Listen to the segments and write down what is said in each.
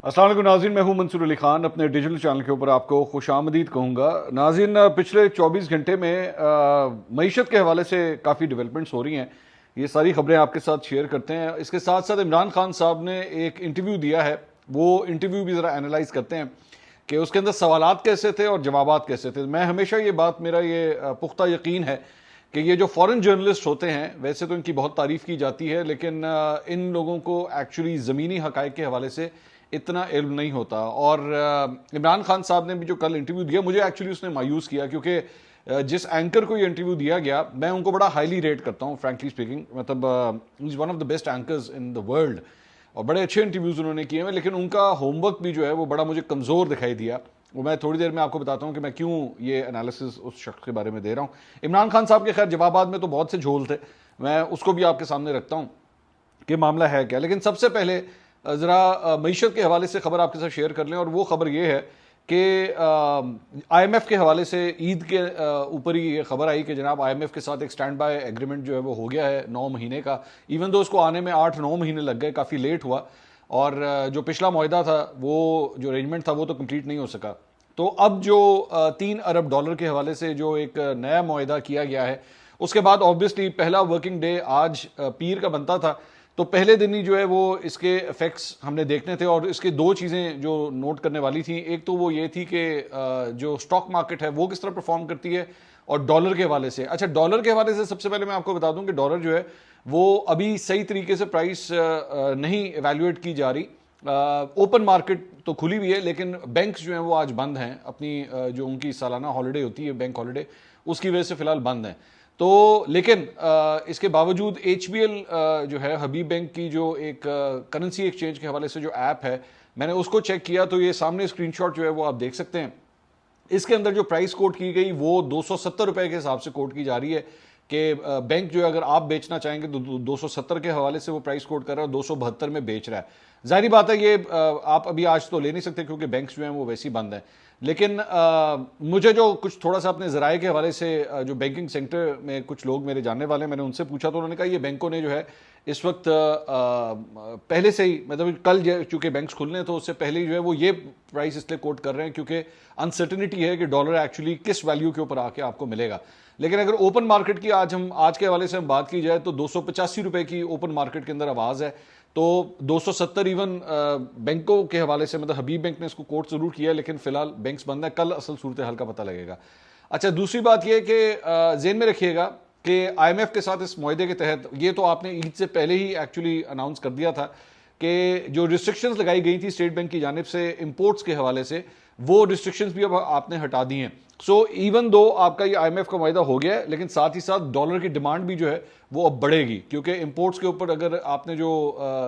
السلام علیکم ناظرین، میں ہوں منصور علی خان. اپنے ڈیجیٹل چینل کے اوپر آپ کو خوش آمدید کہوں گا. ناظرین، پچھلے 24 گھنٹے میں معیشت کے حوالے سے کافی ڈیولپمنٹس ہو رہی ہیں. یہ ساری خبریں آپ کے ساتھ شیئر کرتے ہیں. اس کے ساتھ ساتھ عمران خان صاحب نے ایک انٹرویو دیا ہے، وہ انٹرویو بھی ذرا انالائز کرتے ہیں کہ اس کے اندر سوالات کیسے تھے اور جوابات کیسے تھے. میں ہمیشہ یہ بات، میرا یہ پختہ یقین ہے کہ یہ جو فورن جرنلسٹ ہوتے ہیں، ویسے تو ان کی بہت تعریف کی جاتی ہے، لیکن ان لوگوں کو ایکچولی زمینی حقائق کے حوالے سے اتنا علم نہیں ہوتا. اور عمران خان صاحب نے بھی جو کل انٹرویو دیا، مجھے ایکچولی اس نے مایوس کیا، کیونکہ جس اینکر کو یہ انٹرویو دیا گیا، میں ان کو بڑا ہائیلی ریٹ کرتا ہوں فرینکلی اسپیکنگ. مطلب is one of the best anchors in the world, اور بڑے اچھے انٹرویوز انہوں نے کیے ہیں، لیکن ان کا ہوم ورک بھی جو ہے وہ بڑا مجھے کمزور دکھائی دیا. وہ میں تھوڑی دیر میں آپ کو بتاتا ہوں کہ میں کیوں یہ انالیسس اس شخص کے بارے میں دے رہا ہوں. عمران خان صاحب کے خیر جوابات میں تو بہت سے جھول تھے، میں اس کو بھی آپ کے سامنے رکھتا ہوں کہ معاملہ ہے کیا. لیکن سب سے پہلے ذرا معیشت کے حوالے سے خبر آپ کے ساتھ شیئر کر لیں. اور وہ خبر یہ ہے کہ آئی ایم ایف کے حوالے سے عید کے اوپر ہی یہ خبر آئی کہ جناب آئی ایم ایف کے ساتھ ایک سٹینڈ بائی ایگریمنٹ جو ہے وہ ہو گیا ہے 9 مہینے کا. ایون دو اس کو آنے میں 8-9 مہینے لگ گئے، کافی لیٹ ہوا، اور جو پچھلا معاہدہ تھا، وہ جو ارینجمنٹ تھا وہ تو کمپلیٹ نہیں ہو سکا. تو اب جو $3 ارب کے حوالے سے جو ایک نیا معاہدہ کیا گیا ہے، اس کے بعد آبویسلی پہلا ورکنگ ڈے آج پیر کا بنتا تھا، تو پہلے دن ہی جو ہے وہ اس کے افیکٹس ہم نے دیکھنے تھے. اور اس کے دو چیزیں جو نوٹ کرنے والی تھیں، ایک تو وہ یہ تھی کہ جو سٹاک مارکیٹ ہے وہ کس طرح پرفارم کرتی ہے، اور ڈالر کے حوالے سے. اچھا، ڈالر کے حوالے سے سب سے پہلے میں آپ کو بتا دوں کہ ڈالر جو ہے وہ ابھی صحیح طریقے سے پرائس نہیں ایویلویٹ کی جا رہی. اوپن مارکیٹ تو کھلی ہوئی ہے، لیکن بینکس جو ہیں وہ آج بند ہیں. اپنی جو ان کی سالانہ ہالیڈے ہوتی ہے، بینک ہالیڈے، اس کی وجہ سے فی الحال بند ہیں. تو لیکن اس کے باوجود ایچ بی ایل جو ہے حبیب بینک کی جو ایک کرنسی ایکسچینج کے حوالے سے جو ایپ ہے، میں نے اس کو چیک کیا تو یہ سامنے اسکرین شاٹ جو ہے وہ آپ دیکھ سکتے ہیں. اس کے اندر جو پرائس کوٹ کی گئی وہ $270 کے حساب سے کوٹ کی جا رہی ہے کہ بینک جو ہے اگر آپ بیچنا چاہیں گے تو 270 کے حوالے سے وہ پرائس کوٹ کر رہا ہے، 272 میں بیچ رہا ہے. ظاہری بات ہے یہ آپ ابھی آج تو لے نہیں سکتے کیونکہ بینکس جو ہیں وہ ویسی بند ہیں. لیکن مجھے جو کچھ تھوڑا سا اپنے ذرائع کے حوالے سے جو بینکنگ سیکٹر میں کچھ لوگ میرے جاننے والے ہیں، میں نے ان سے پوچھا تو انہوں نے کہا یہ بینکوں نے جو ہے اس وقت پہلے سے ہی، مطلب کل چونکہ بینکس کھلنے تو اس سے پہلے ہی جو ہے وہ یہ پرائس اس لیے کوٹ کر رہے ہیں کیونکہ انسرٹنٹی ہے کہ ڈالر ایکچولی کس ویلیو کے اوپر آ کے آپ کو ملے گا. لیکن اگر اوپن مارکیٹ کی آج کے حوالے سے ہم بات کی جائے تو $285 کی اوپن مارکیٹ کے اندر آواز ہے. تو 270 ایون بینکوں کے حوالے سے، مطلب حبیب بینک نے اس کو کوٹ ضرور کیا ہے، لیکن فی الحال بینکس بند ہے. کل اصل صورتحال کا پتہ لگے گا. اچھا، دوسری بات یہ کہ ذہن میں رکھیے گا کہ آئی ایم ایف کے ساتھ اس معاہدے کے تحت، یہ تو آپ نے عید سے پہلے ہی ایکچولی اناؤنس کر دیا تھا کہ جو ریسٹرکشنز لگائی گئی تھی اسٹیٹ بینک کی جانب سے امپورٹس کے حوالے سے، وہ ریسٹرکشنز بھی اب آپ نے ہٹا دی ہیں. سو ایون دو آپ کا یہ آئی ایم ایف کا معاہدہ ہو گیا ہے، لیکن ساتھ ہی ساتھ ڈالر کی ڈیمانڈ بھی جو ہے وہ اب بڑھے گی، کیونکہ امپورٹس کے اوپر اگر آپ نے جو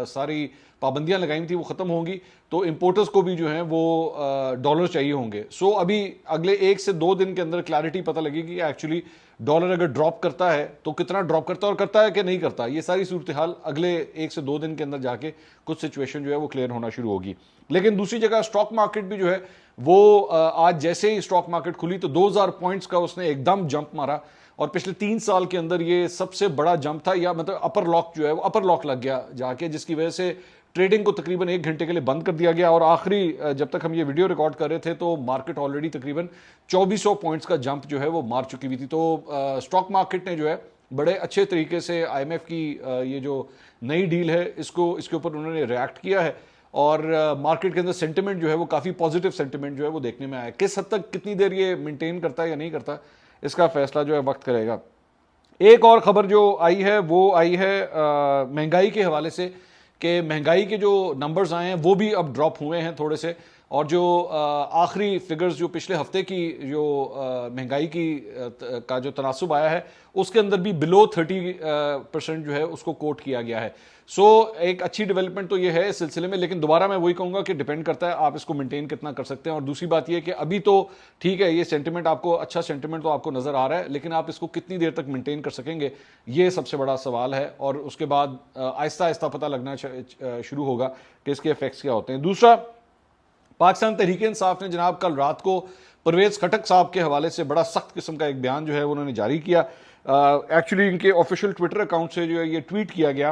ساری پابندیاں لگائی تھیں وہ ختم ہوں گی تو امپورٹرز کو بھی جو ہیں وہ ڈالر چاہیے ہوں گے. سو ابھی اگلے 1 سے 2 دن کے اندر کلیئرٹی پتہ لگے گی کہ ایکچولی ڈالر اگر ڈراپ کرتا ہے تو کتنا ڈراپ کرتا ہے اور کرتا ہے کہ نہیں کرتا. یہ ساری صورتحال اگلے 1 سے 2 دن کے اندر جا کے کچھ سچویشن جو ہے وہ کلیئر ہونا شروع ہوگی. لیکن دوسری جگہ اسٹاک مارکیٹ بھی جو ہے وہ آج جیسے ہی اسٹاک مارکیٹ کھلی تو 2000 پوائنٹس کا اس نے ایک دم جمپ مارا، اور پچھلے 3 سال کے اندر یہ سب سے بڑا جمپ تھا، یا مطلب اپر لاک جو ہے وہ اپر لاک لگ گیا جا کے، جس کی وجہ سے ٹریڈنگ کو تقریباً 1 گھنٹے کے لیے بند کر دیا گیا. اور آخری جب تک ہم یہ ویڈیو ریکارڈ کر رہے تھے تو مارکیٹ آلریڈی تقریباً 2400 پوائنٹس کا جمپ جو ہے وہ مار چکی ہوئی تھی. تو اسٹاک مارکیٹ نے جو ہے بڑے اچھے طریقے سے آئی ایم ایف کی یہ جو نئی ڈیل ہے اس کے اوپر انہوں نے ریئیکٹ کیا ہے، اور مارکیٹ کے اندر سینٹیمنٹ جو ہے وہ کافی پازیٹیو سینٹیمنٹ جو ہے وہ دیکھنے میں آیا. کس حد تک کتنی دیر یہ مینٹین کرتا ہے یا نہیں کرتا، اس کا فیصلہ جو ہے وقت کرے گا. ایک اور خبر جو آئی ہے وہ آئی ہے مہنگائی کے حوالے سے، کہ مہنگائی کے جو نمبرز آئے ہیں وہ بھی اب ڈراپ ہوئے ہیں تھوڑے سے، اور جو آخری فگرز جو پچھلے ہفتے کی جو مہنگائی کی کا جو تناسب آیا ہے اس کے اندر بھی بلو 30% جو ہے اس کو کوٹ کیا گیا ہے. سو ایک اچھی ڈیولپمنٹ تو یہ ہے اس سلسلے میں، لیکن دوبارہ میں وہی کہوں گا کہ ڈیپینڈ کرتا ہے آپ اس کو مینٹین کتنا کر سکتے ہیں. اور دوسری بات یہ کہ ابھی تو ٹھیک ہے، یہ سینٹیمنٹ آپ کو اچھا سینٹیمنٹ تو آپ کو نظر آ رہا ہے، لیکن آپ اس کو کتنی دیر تک مینٹین کر سکیں گے، یہ سب سے بڑا سوال ہے. اور اس کے بعد آہستہ آہستہ پتہ لگنا شروع ہوگا کہ اس کے ایفیکٹس کیا ہوتے ہیں. دوسرا، پاکستان تحریک انصاف نے جناب کل رات کو پرویز خٹک صاحب کے حوالے سے بڑا سخت قسم کا ایک بیان جو ہے انہوں نے جاری کیا. ایکچولی ان کے آفیشیل ٹویٹر اکاؤنٹ سے جو ہے یہ ٹویٹ کیا گیا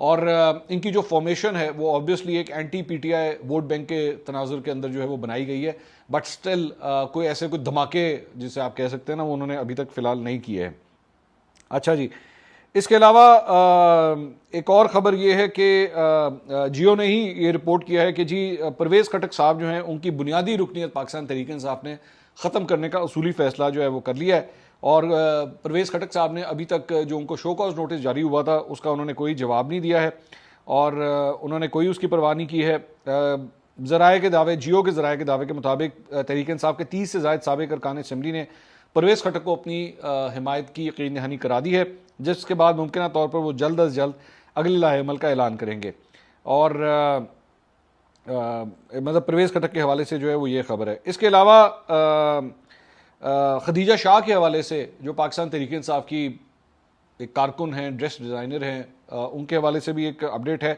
اور ان کی جو فارمیشن ہے وہ آبویسلی ایک anti P T I vote bank کے تناظر کے اندر جو ہے وہ بنائی گئی ہے، بٹ سٹل کوئی ایسے کوئی دھماکے جسے آپ کہہ سکتے ہیں نا وہ انہوں نے ابھی تک فی الحال نہیں کیے ہیں۔ اچھا جی، اس کے علاوہ ایک اور خبر یہ ہے کہ جیو نے ہی یہ رپورٹ کیا ہے کہ جی پرویز خٹک صاحب جو ہیں ان کی بنیادی رکنیت پاکستان تحریک انصاف نے ختم کرنے کا اصولی فیصلہ جو ہے وہ کر لیا ہے، اور پرویز خٹک صاحب نے ابھی تک جو ان کو شو کاز نوٹس جاری ہوا تھا اس کا انہوں نے کوئی جواب نہیں دیا ہے، اور انہوں نے کوئی اس کی پرواہ نہیں کی ہے۔ ذرائع کے دعوے، جیو کے ذرائع کے دعوے کے مطابق تحریک انصاف کے 30 سے زائد سابق ارکان اسمبلی نے پرویز خٹک کو اپنی حمایت کی یقین دہانی کرا دی ہے، جس کے بعد ممکنہ طور پر وہ جلد از جلد اگلے لاہ عمل کا اعلان کریں گے۔ اور مطلب پرویز خٹک کے حوالے سے جو ہے وہ یہ خبر ہے۔ اس کے علاوہ خدیجہ شاہ کے حوالے سے جو پاکستان تحریک انصاف کی ایک کارکن ہیں، ڈریس ڈیزائنر ہیں، ان کے حوالے سے بھی ایک اپڈیٹ ہے۔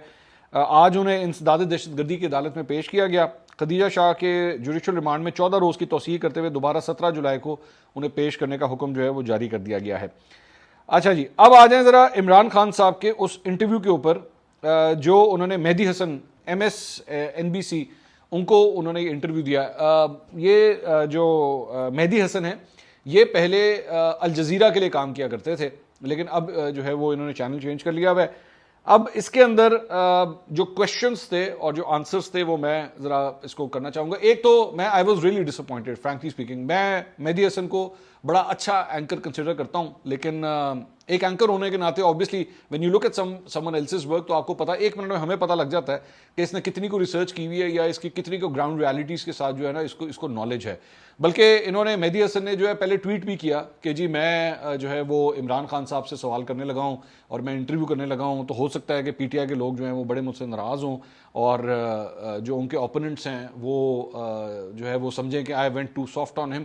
آج انہیں انسداد دہشت گردی کی عدالت میں پیش کیا گیا۔ خدیجہ شاہ کے جوڈیشل ریمانڈ میں 14 روز کی توسیع کرتے ہوئے دوبارہ 17 جولائی کو انہیں پیش کرنے کا حکم جو ہے وہ جاری کر دیا گیا ہے۔ اچھا جی، اب آ جائیں ذرا عمران خان صاحب کے اس انٹرویو کے اوپر جو انہوں نے مہدی حسن MSNBC ان کو انہوں نے انٹرویو دیا۔ یہ جو مہدی حسن ہیں یہ پہلے الجزیرہ کے لیے کام کیا کرتے تھے، لیکن اب جو ہے وہ انہوں نے چینل چینج کر لیا ہوا ہے۔ اب اس کے اندر جو کوشچنس تھے اور جو آنسرس تھے وہ میں ذرا اس کو کرنا چاہوں گا۔ ایک تو میں I was really disappointed frankly speaking, میں مہدی حسن کو بڑا اچھا اینکر کنسیڈر کرتا ہوں، لیکن ایک اینکر ہونے کے ناطے obviously when you look at someone else's work تو آپ کو پتا ایک منٹ میں ہمیں پتہ لگ جاتا ہے کہ اس نے کتنی کو ریسرچ کی ہوئی ہے یا اس کی کتنی کو گراؤنڈ ریالٹیز کے ساتھ جو ہے نا اس کو نالج ہے۔ بلکہ انہوں نے مہدی حسن نے جو ہے پہلے ٹویٹ بھی کیا کہ جی میں جو ہے وہ عمران خان صاحب سے سوال کرنے لگا ہوں اور میں انٹرویو کرنے لگا ہوں، تو ہو سکتا ہے کہ پی ٹی آئی کے لوگ جو ہیں وہ بڑے مجھ سے ناراض ہوں اور جو ان کے اوپوننٹس ہیں وہ جو ہے وہ سمجھیں کہ آئی وینٹ ٹو سافٹ آن ہم۔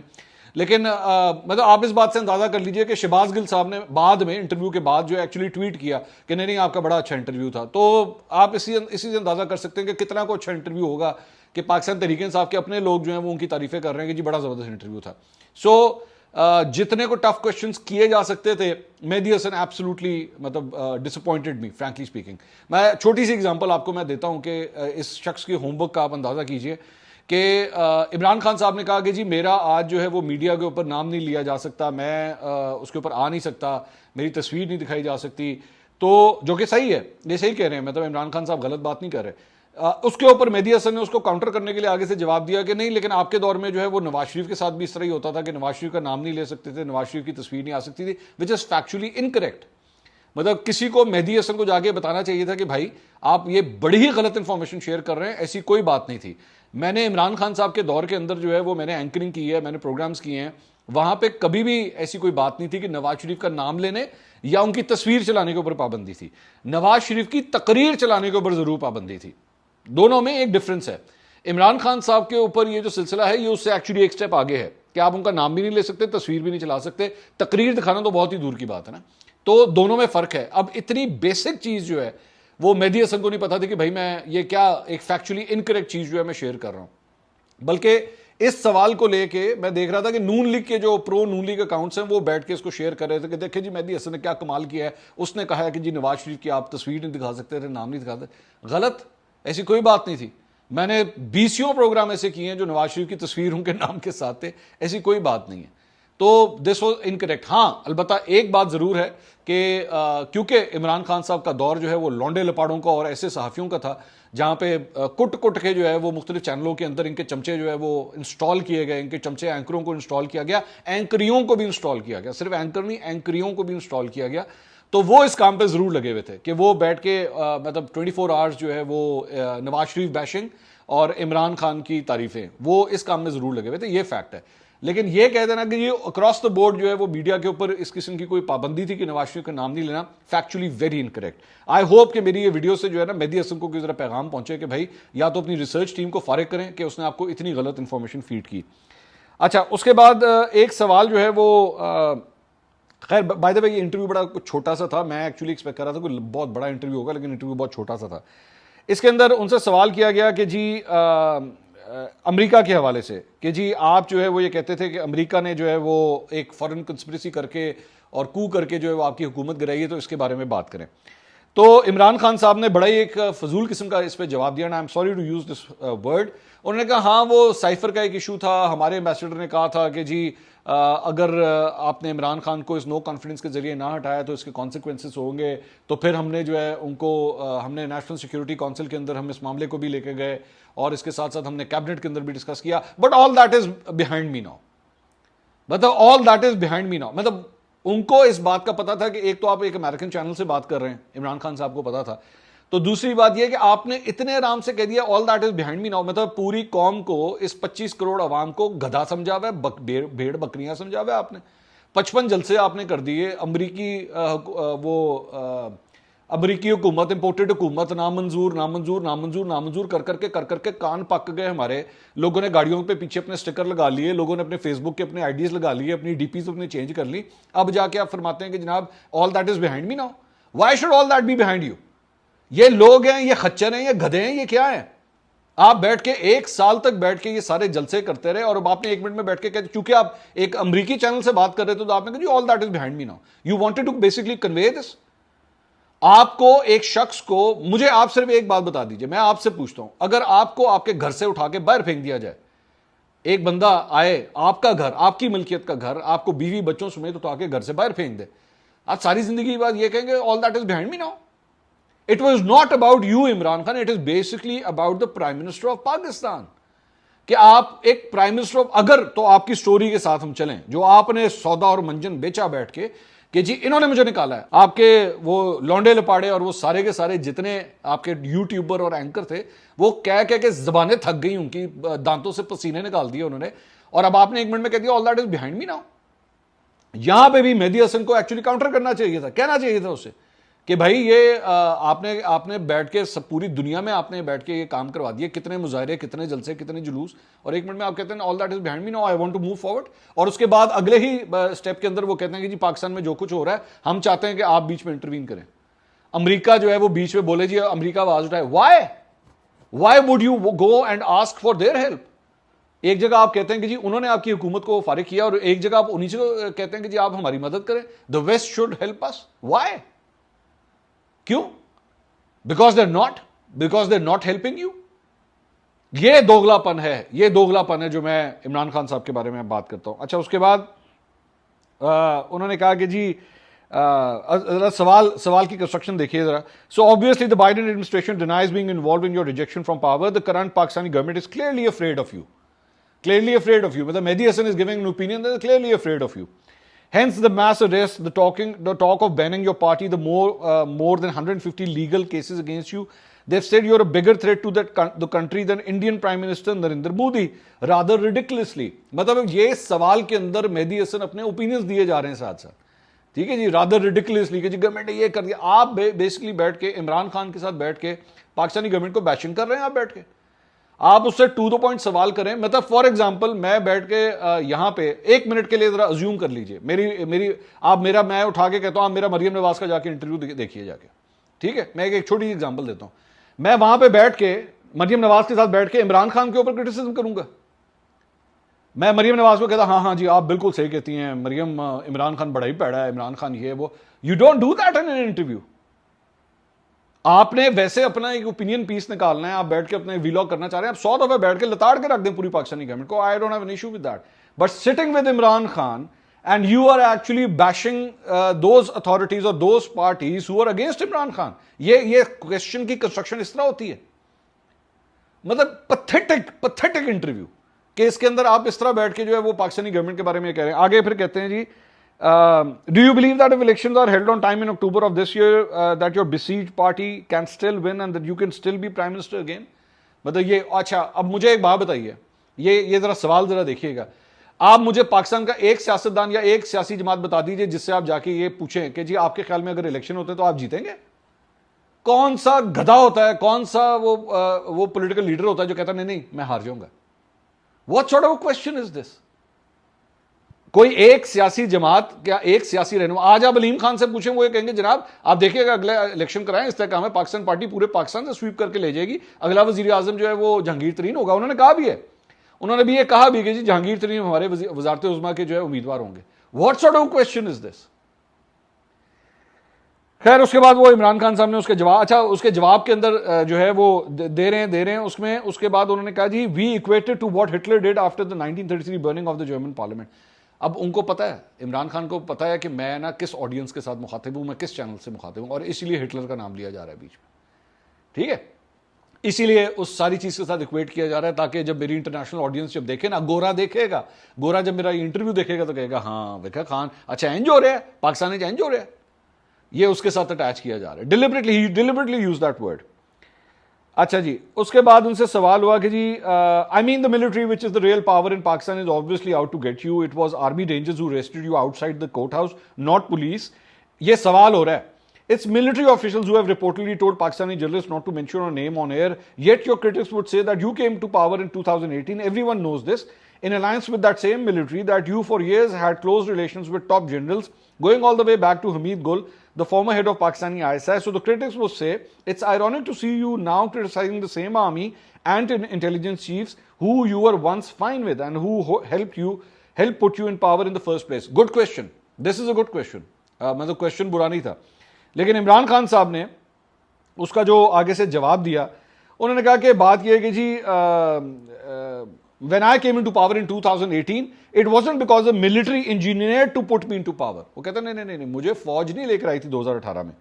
لیکن مطلب آپ اس بات سے اندازہ کر لیجئے کہ شہباز گل صاحب نے بعد میں انٹرویو کے بعد جو ایکچولی ٹویٹ کیا کہ نہیں آپ کا بڑا اچھا انٹرویو تھا، تو آپ اسی سے اندازہ کر سکتے ہیں کہ کتنا کو اچھا انٹرویو ہوگا کہ پاکستان تحریک انصاف کے اپنے لوگ جو ہیں وہ ان کی تعریفیں کر رہے ہیں کہ جی بڑا زبردست انٹرویو تھا۔ سو جتنے کو ٹف کوشچنس کیے جا سکتے تھے، مہدی حسن ایبسولوٹلی مطلب ڈس اپوائنٹڈ می فرینکلی اسپیکنگ۔ میں چھوٹی سی ایگزامپل آپ کو میں دیتا ہوں کہ اس شخص کی ہوم ورک کا آپ اندازہ کیجئے کہ عمران خان صاحب نے کہا کہ جی میرا آج جو ہے وہ میڈیا کے اوپر نام نہیں لیا جا سکتا، میں اس کے اوپر آ نہیں سکتا، میری تصویر نہیں دکھائی جا سکتی، تو جو کہ صحیح ہے، یہ صحیح کہہ رہے ہیں، مطلب عمران خان صاحب غلط بات نہیں کر رہے۔ اس کے اوپر مہدی حسن نے اس کو کاؤنٹر کرنے کے لیے آگے سے جواب دیا کہ نہیں لیکن آپ کے دور میں جو ہے وہ نواز شریف کے ساتھ بھی اس طرح ہی ہوتا تھا کہ نواز شریف کا نام نہیں لے سکتے تھے، نواز شریف کی تصویر نہیں آ سکتی تھی، وچ از فیکچولی انکریکٹ۔ مطلب کسی کو مہدی حسن کو جا کے بتانا چاہیے تھا کہ بھائی آپ یہ بڑی ہی غلط انفارمیشن شیئر کر رہے ہیں، ایسی کوئی بات نہیں تھی۔ میں نے عمران خان صاحب کے دور کے اندر جو ہے وہ میں نے اینکرنگ کی ہے، میں نے پروگرامز کیے ہیں، وہاں پہ کبھی بھی ایسی کوئی بات نہیں تھی کہ نواز شریف کا نام لینے یا ان کی تصویر چلانے کے اوپر پابندی تھی۔ نواز شریف کی تقریر چلانے کے اوپر ضرور پابندی تھی، دونوں میں ایک ڈفرنس ہے۔ عمران خان صاحب کے اوپر یہ جو سلسلہ ہے یہ اس سے ایکچولی ایک سٹیپ آگے ہے کہ آپ ان کا نام بھی نہیں لے سکتے، تصویر بھی نہیں چلا سکتے، تقریر دکھانا تو بہت ہی دور کی بات ہے نا۔ تو دونوں میں فرق ہے۔ اب اتنی بیسک چیز جو ہے وہ مہدی حسن کو نہیں پتا تھی کہ بھائی میں یہ کیا ایک فیکچولی انکریکٹ چیز جو ہے میں شیئر کر رہا ہوں۔ بلکہ اس سوال کو لے کے میں دیکھ رہا تھا کہ نون لیگ کے جو پرو نون لیگ اکاؤنٹس ہیں وہ بیٹھ کے اس کو شیئر کر رہے تھے کہ دیکھیں جی مہدی حسن نے کیا کمال کیا ہے، اس نے کہا ہے کہ جی نواز شریف کی آپ تصویر نہیں دکھا سکتے تھے، نام نہیں دکھاتے۔ غلط، ایسی کوئی بات نہیں تھی۔ میں نے 20 پروگرام ایسے کیے ہیں جو نواز شریف کی تصویر ان کے نام کے ساتھ تھے، ایسی کوئی بات نہیں ہے۔ تو دس واز انکریکٹ۔ ہاں البتہ ایک بات ضرور ہے کہ کیونکہ عمران خان صاحب کا دور جو ہے وہ لونڈے لپاڑوں کا اور ایسے صحافیوں کا تھا جہاں پہ کٹ کے جو ہے وہ مختلف چینلوں کے اندر ان کے چمچے جو ہے وہ انسٹال کیے گئے، ان کے چمچے اینکروں کو انسٹال کیا گیا، اینکریوں کو بھی انسٹال کیا گیا، صرف اینکر نہیں اینکریوں کو بھی انسٹال کیا گیا، تو وہ اس کام پہ ضرور لگے ہوئے تھے کہ وہ بیٹھ کے مطلب 24 آورز جو ہے وہ نواز شریف بیشنگ اور عمران خان کی تعریفیں، وہ اس کام میں ضرور لگے ہوئے تھے، یہ فیکٹ ہے۔ لیکن یہ کہہ دینا کہ یہ اکراس دا بورڈ جو ہے وہ میڈیا کے اوپر اس قسم کی کوئی پابندی تھی کہ نواز شریف کا نام نہیں لینا، factually very incorrect. I hope کہ میری یہ ویڈیو سے جو ہے نا مہدی حسن کو کسی طرح پیغام پہنچے کہ بھائی یا تو اپنی ریسرچ ٹیم کو فارغ کریں کہ اس نے آپ کو اتنی غلط انفارمیشن فیڈ کی۔ اچھا اس کے بعد ایک سوال جو ہے وہ خیر بائی دا وے یہ انٹرویو بڑا کچھ چھوٹا سا تھا، میں ایکچولی ایکسپیکٹ کر رہا تھا کوئی بہت بڑا انٹرویو ہوگا لیکن انٹرویو بہت چھوٹا سا تھا۔ اس کے اندر ان سے سوال کیا گیا کہ جی امریکہ کے حوالے سے کہ جی آپ جو ہے وہ یہ کہتے تھے کہ امریکہ نے جو ہے وہ ایک فارن کنسپریسی کر کے اور کو کر کے جو ہے وہ آپ کی حکومت گرائی ہے، تو اس کے بارے میں بات کریں۔ تو عمران خان صاحب نے بڑا ہی ایک فضول قسم کا اس پہ جواب دیا. I am sorry to use this word. انہوں نے کہا ہاں وہ سائفر کا ایک ایشو تھا, ہمارے ایمبیسڈر نے کہا تھا کہ جی اگر آپ نے عمران خان کو اس نو کانفیڈنس کے ذریعے نہ ہٹایا تو اس کے کانسیکوینسز ہوں گے, تو پھر ہم نے جو ہے ان کو ہم نے نیشنل سیکورٹی کونسل کے اندر ہم اس معاملے کو بھی لے کے گئے, اور اس کے ساتھ ساتھ ہم نے کیبنٹ کے اندر بھی ڈسکس کیا, but all that is behind me now. مطلب all that is behind me now, مطلب ان کو اس بات کا پتا تھا کہ ایک تو آپ ایک امریکن چینل سے بات کر رہے ہیں, عمران خان صاحب کو پتا تھا, تو دوسری بات یہ کہ آپ نے اتنے آرام سے کہہ دیا آل that is behind me now. مطلب پوری قوم کو, اس 25 کروڑ عوام کو گدھا سمجھا ہوا ہے, بھیڑ بکریاں سمجھا ہوا ہے آپ نے. 55 جلسے آپ نے کر دیے, امریکی حکومت, امپورٹڈ حکومت, نامنظور نامنظور نامنظور نامنظور کر کے کان پک گئے ہمارے. لوگوں نے گاڑیوں پہ پیچھے اپنے سٹیکر لگا لیے, لوگوں نے اپنے فیس بک کے اپنے آئی ڈیز لگا لیے, اپنی ڈی پیز اپنے چینج کر لی. اب جا کے آپ فرماتے ہیں کہ جناب all that is behind me now. Why should all that be behind you? یہ لوگ ہیں, یہ خچر ہیں, یہ گدھے ہیں, یہ کیا ہیں؟ آپ بیٹھ کے 1 سال تک بیٹھ کے یہ سارے جلسے کرتے رہے, اور اب آپ نے 1 منٹ میں بیٹھ کے کہتے, چونکہ آپ ایک امریکی چینل سے بات کر رہے تھے تو آپ نے کہا جی all that is behind me now. You wanted to basically convey this. آپ کو ایک شخص کو, مجھے آپ صرف ایک بات بتا دیجئے, میں آپ سے پوچھتا ہوں, اگر آپ کو آپ کے گھر سے اٹھا کے باہر پھینک دیا جائے, ایک بندہ آئے, آپ کا گھر, آپ کی ملکیت کا گھر, آپ کو بیوی بچوں سمیت اٹھا کے گھر سے باہر پھینک دے, آپ ساری زندگی کی بات یہ کہیں گے آل that is behind me now. It was not about you, Imran Khan, it is basically about the Prime Minister of Pakistan. کہ آپ ایک پرائم منسٹر آف, اگر تو آپ کی سٹوری کے ساتھ ہم چلیں, جو آپ نے سودا اور منجن بیچا بیٹھ کے کہ جی انہوں نے مجھے نکالا ہے, آپ کے وہ لونڈے لپاڑے اور وہ سارے کے سارے جتنے آپ کے یوٹیوبر اور اینکر تھے, وہ کہہ کے زبانیں تھک گئی, ان کی دانتوں سے پسینے نکال دیے انہوں نے, اور اب آپ نے 1 منٹ میں کہہ دیا آل that is behind me now. یہاں پہ بھی مہدی حسن کو ایکچولی کاؤنٹر کرنا چاہیے تھا, کہنا چاہیے تھا اسے کہ بھائی یہ آپ نے بیٹھ کے پوری دنیا میں آپ نے بیٹھ کے یہ کام کروا دیا, کتنے مظاہرے, کتنے جلسے, کتنے جلوس, اور 1 منٹ میں آپ کہتے ہیں all that is behind me now, I want to move forward. اور اس کے بعد اگلے ہی اسٹیپ کے اندر وہ کہتے ہیں کہ جی پاکستان میں جو کچھ ہو رہا ہے ہم چاہتے ہیں کہ آپ بیچ میں انٹروین کریں. امریکہ جو ہے وہ بیچ میں بولے جی امریکہ آواز اٹھائے. Why would you go and ask for their help? ایک جگہ آپ کہتے ہیں کہ جی انہوں نے آپ کی حکومت کو فارغ کیا, اور ایک جگہ آپ انہی سے کہتے ہیں کہ جی آپ ہماری مدد کریں. The West should help us. Why? کیوں؟ Because they not helping you. یہ دوگلا پن ہے, یہ دوگلا پن ہے جو میں عمران خان صاحب کے بارے میں بات کرتا ہوں. اچھا, اس کے بعد انہوں نے کہا کہ جی سوال کی کنسٹرکشن دیکھیے ذرا. سو obviously the Biden administration denies being involved in your rejection from power. The current Pakistani government is clearly afraid of you. مطلب مہدی حسن is giving an opinion that they're clearly afraid of you. Hence the mass arrest, the talk of banning your party, the more than 150 legal cases against you. They've said you're a bigger threat to the country than Indian Prime Minister Narendra Modi, rather ridiculously. مطلب یہ سوال کے اندر مہدی حسن اپنے opinions دیے جا رہے ہیں ساتھ ساتھ, ٹھیک ہے جی, rather ridiculously کہ جی گورنمنٹ نے یہ کر دیا. آپ بیسکلی بیٹھ کے عمران خان کے ساتھ بیٹھ کے پاکستانی گورنمنٹ کو بیشنگ کر رہے ہیں. آپ بیٹھ کے آپ اس سے ٹو دا پوائنٹ سوال کریں. مطلب فار ایگزامپل میں بیٹھ کے یہاں پہ 1 منٹ کے لیے ذرا ازیوم کر لیجئے, میں اٹھا کے کہتا ہوں آپ میرا مریم نواز کا جا کے انٹرویو دیکھیے جا کے, ٹھیک ہے. میں ایک چھوٹی سی ایگزامپل دیتا ہوں. میں وہاں پہ بیٹھ کے مریم نواز کے ساتھ بیٹھ کے عمران خان کے اوپر کرٹیسزم کروں گا. میں مریم نواز کو کہتا ہاں جی آپ بالکل صحیح کہتی ہیں, عمران خان بڑا ہی پیڑا ہے, عمران خان یہ وہ. You don't do that in an interview. آپ نے ویسے اپنا ایک اوپینین پیس نکالنا ہے, آپ بیٹھ کے اپنے ویلاگ کرنا چاہ رہے ہیں, آپ 100 دفعہ بیٹھ کے لتاڑ کے رکھ دیں پوری پاکستانی گورنمنٹ کو. I don't have an issue with that, but sitting with Imran Khan and you are actually bashing those authorities اور those parties who are against Imran Khan. یہ کوشچن کی کنسٹرکشن اس طرح ہوتی ہے, مطلب پتھیٹک انٹرویو کہ اس کے اندر آپ اس طرح بیٹھ کے جو ہے وہ پاکستانی گورنمنٹ کے بارے میں کہہ رہے ہیں. آگے پھر کہتے ہیں جی do you believe that if elections are held on time in October of this year that your besieged party can still win and that you can still be prime minister again? مطلب یہ اچھا, اب مجھے ایک بات بتائیے, یہ ذرا سوال ذرا دیکھیے گا. آپ مجھے پاکستان کا ایک سیاستدان یا ایک سیاسی جماعت بتا دیجئے جس سے آپ جا کے یہ پوچھیں کہ جی آپ کے خیال میں اگر الیکشن ہوتے تو آپ جیتیں گے. کون سا گدھا ہوتا ہے, کون سا وہ پولیٹیکل لیڈر ہوتا ہے جو کہتا ہے نہیں میں ہار جاؤں گا. What sort of a question is this? کوئی ایک سیاسی جماعت یا ایک سیاسی رہنما, آج آپ علیم خان سے پوچھیں وہ یہ کہیں گے جناب آپ دیکھیے گا اگلے الیکشن کرائیں, اس طرح کام ہے, پاکستان پارٹی پورے پاکستان سے سویپ کر کے لے جائے گی, اگلا وزیر اعظم جو ہے وہ جہانگیر ترین ہوگا. انہوں نے کہا بھی ہے, انہوں نے بھی یہ کہا بھی کہ جی جہانگیر ترین ہمارے وزارت عظمیٰ کے جو ہے امیدوار ہوں گے. What sort of question is this? خیر اس کے بعد وہ عمران خان صاحب نے اس کے جواب، اچھا اس کے جواب کے اندر جو ہے وہ دے رہے ہیں اس میں، اس کے بعد انہوں نے کہا جی we equated to what Hitler did after the 1933 burning of the German parliament. اب ان کو پتا ہے، عمران خان کو پتا ہے کہ میں نا کس آڈینس کے ساتھ مخاطب ہوں، میں کس چینل سے مخاطب ہوں، اور اسی لیے ہٹلر کا نام لیا جا رہا ہے بیچ میں. ٹھیک ہے، اسی لیے اس ساری چیز کے ساتھ اکویٹ کیا جا رہا ہے تاکہ جب میری انٹرنیشنل آڈینس جب دیکھے نا، گورا دیکھے گا، گورا جب میرا انٹرویو دیکھے گا تو کہے گا ہاں دیکھا خان اچھا انج ہو رہا ہے، پاکستان انج ہو رہا ہے. یہ اس کے ساتھ اٹیچ کیا جا رہا ہے ڈیلیبریٹلی یوز دیٹ ورڈ. اچھا جی، اس کے بعد ان سے سوال ہوا کہ جی I mean the military which is the real power in Pakistan is obviously out to get you. It was army rangers who arrested you outside the courthouse, not police. یہ سوال ہو رہا ہے. It's military officials who have reportedly told Pakistani journalists not to mention your name on air. Yet your critics would say that you came to power in 2018. Everyone knows this. In alliance with that same military, that you for years had close relations with top generals, going all the way back to Hamid Gul, the former head of Pakistani ISI. So the critics would say, it's ironic to see you now criticizing the same army and intelligence chiefs who you were once fine with and who helped put you in power in the first place. Good question. This is a good question. مطلب question برا نہیں تھا، لیکن عمران خان صاحب نے اس کا جو آگے سے جواب دیا، انہوں نے کہا کہ بات یہ ہے کہ جی when I came into power in 2018 it wasn't because the military engineered to put me into power. وہ کہتا ہے نہیں مجھے فوج نہیں لے کر آئی تھی 2018 میں.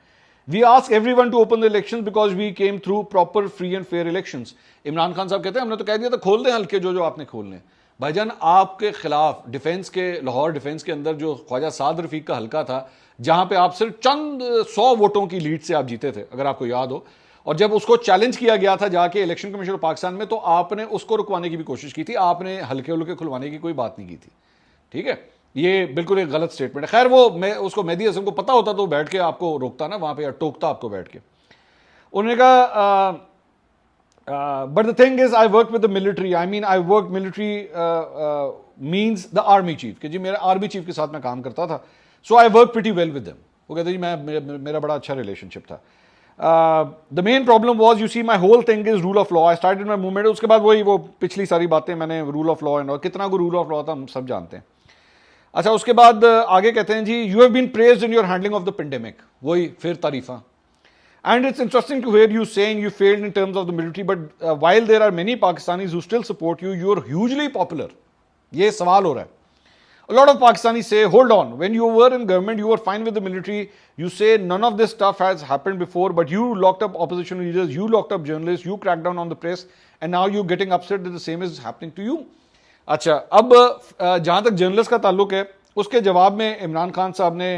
We asked everyone to open the elections because we came through proper free and fair elections. Imran Khan صاحب کہتے ہیں ہم نے تو کہہ دیا تھا کھول دیں حلقے جو آپ نے کھولنے. بھائی جان آپ کے خلاف ڈیفنس کے لاہور ڈیفنس کے اندر جو خواجہ سعد رفیق کا حلقہ تھا جہاں پہ آپ صرف چند 100 ووٹوں کی لیڈ سے آپ جیتے تھے اگر آپ کو یاد ہو، اور جب اس کو چیلنج کیا گیا تھا جا کے الیکشن کمیشن آف پاکستان میں تو آپ نے اس کو رکوانے کی بھی کوشش کی تھی، آپ نے ہلکے کھلوانے کی کوئی بات نہیں کی تھی. ٹھیک ہے، یہ بالکل ایک غلط سٹیٹمنٹ ہے. خیر وہ میں اس کو مہدی حسن کو پتا ہوتا تو بیٹھ کے آپ کو روکتا نا وہاں پہ، یا ٹوکتا آپ کو بیٹھ کے. انہوں نے کہا but the thing is I work with the military, I mean I work military means the army chief, کہ جی میرا آرمی چیف کے ساتھ میں کام کرتا تھا. So I work pretty well with them. وہ کہتے جی میرا بڑا اچھا ریلیشن شپ تھا. The main problem was, you see, my whole thing is rule of law. I started my movement. اس کے بعد وہی وہ پچھلی ساری باتیں میں نے رول آف لا اینڈ کتنا کو رول آف لا تھا ہم سب جانتے ہیں. اچھا اس کے بعد آگے کہتے ہیں جی you have been praised in your handling of the pandemic. وہی پھر تعریفاں. And it's interesting to hear you saying you feel in terms of the military but while there are many Pakistanis who still support you, you are hugely popular. یہ سوال ہو رہا ہے. A lot of Pakistanis say, hold on, when you were in government, you were fine with the military. You say none of this stuff has happened before, but you locked up opposition leaders, you locked up journalists, you cracked down on the press, and now you're getting upset that the same is happening to you. اچھا اب جہاں تک journalist کا تعلق ہے، اس کے جواب میں عمران خان صاحب نے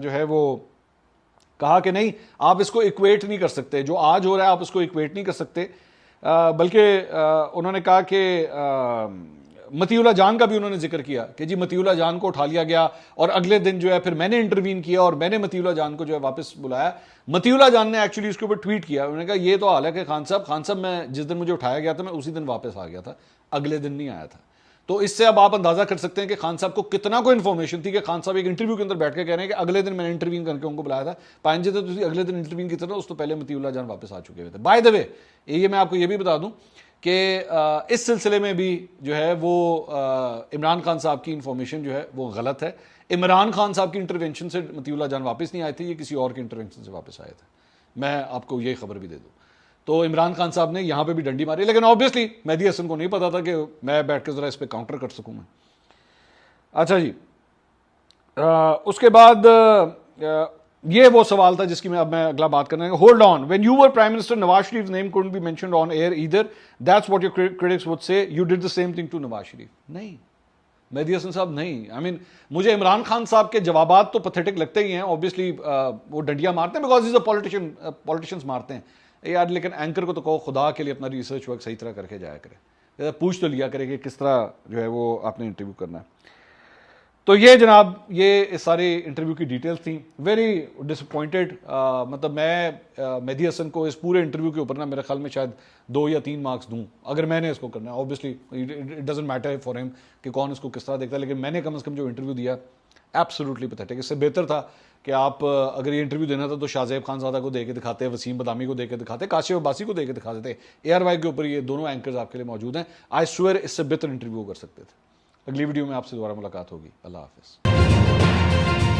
جو ہے وہ کہا کہ نہیں آپ اس کو ایکویٹ نہیں کر سکتے، جو آج ہو رہا ہے آپ اس کو ایکویٹ نہیں کر سکتے. بلکہ انہوں نے کہا کہ متی اللہ جان کا بھی انہوں نے ذکر کیا کہ جی متی اللہ جان کو اٹھا لیا گیا اور اگلے دن جو ہے پھر میں نے انٹروین کیا اور میں نے متی اللہ جان کو جو ہے واپس بلایا. متی اللہ جان نے ایکچولی اس کے اوپر ٹویٹ کیا، انہوں نے کہا یہ تو حال ہے کہ خان صاحب میں جس دن مجھے اٹھایا گیا تھا میں اسی دن واپس آ گیا تھا، اگلے دن نہیں آیا تھا. تو اس سے اب آپ اندازہ کر سکتے ہیں کہ خان صاحب کو کتنا کوئی انفارمیشن تھی کہ خان صاحب ایک انٹرویو کے اندر بیٹھ کے کہہ رہے ہیں کہ اگلے دن میں نے انٹروین کر کے ان کو بلایا تھا. پائنجے تو اگلے دن انٹروین کی طرح اس تو پہلے متی اللہ جان واپس آ چکے ہوئے تھے. بائی دا وے یہ میں آپ کو یہ بھی بتا دوں کہ اس سلسلے میں بھی جو ہے وہ عمران خان صاحب کی انفارمیشن جو ہے وہ غلط ہے. عمران خان صاحب کی انٹروینشن سے متی اللہ جان واپس نہیں آئے تھے، یہ کسی اور کی انٹروینشن سے واپس آئے تھے. میں آپ کو یہ خبر بھی دے دوں. تو عمران خان صاحب نے یہاں پہ بھی ڈنڈی ماری، لیکن آبویسلی مہدی حسن کو نہیں پتا تھا کہ میں بیٹھ کے ذرا اس پہ کاؤنٹر کر سکوں میں. اچھا جی اس کے بعد یہ وہ سوال تھا جس کی اب میں اگلا بات کرنا ہے. Hold on, when you were prime minister Nawaz Sharif name couldn't be mentioned on air either. That's what your critics would say. You did the same thing to Nawaz Sharif. نہیں مہدی حسن صاحب نہیں. I mean مجھے عمران خان صاحب کے جوابات تو پتھیٹک لگتے ہی ہیں. Obviously وہ ڈنڈیاں مارتے ہیں because he's a politician. Politicians مارتے ہیں یار، لیکن اینکر کو تو کہو خدا کے لیے اپنا ریسرچ ورک صحیح طرح کر کے جایا کرے، پوچھ تو لیا کرے کہ کس طرح جو ہے وہ آپ نے انٹرویو کرنا ہے. تو یہ جناب یہ سارے انٹرویو کی ڈیٹیلز تھیں. ویری ڈس اپوائنٹڈ. مطلب میں مہدی حسن کو اس پورے انٹرویو کے اوپر نا میرے خیال میں شاید 2 یا 3 مارکس دوں اگر میں نے اس کو کرنا ہے. Obviously it doesn't matter for ہم کہ کون اس کو کس طرح دیکھتا ہے، لیکن میں نے کم از کم جو انٹرویو دیا ایبسولوٹلی پیتھیٹک. اس سے بہتر تھا کہ آپ اگر یہ انٹرویو دینا تھا تو شاہ زیب خان زادہ کو دے کے دکھاتے، وسیم بدامی کو دے کے دکھاتے، کاشف عباسی کو دے کے دکھا دیتے. ARY کے اوپر یہ دونوں اینکرز آپ کے لیے موجود ہیں. آئی سویئر اس سے بہتر انٹرویو کر سکتے تھے. اگلی ویڈیو میں آپ سے دوبارہ ملاقات ہوگی. اللہ حافظ.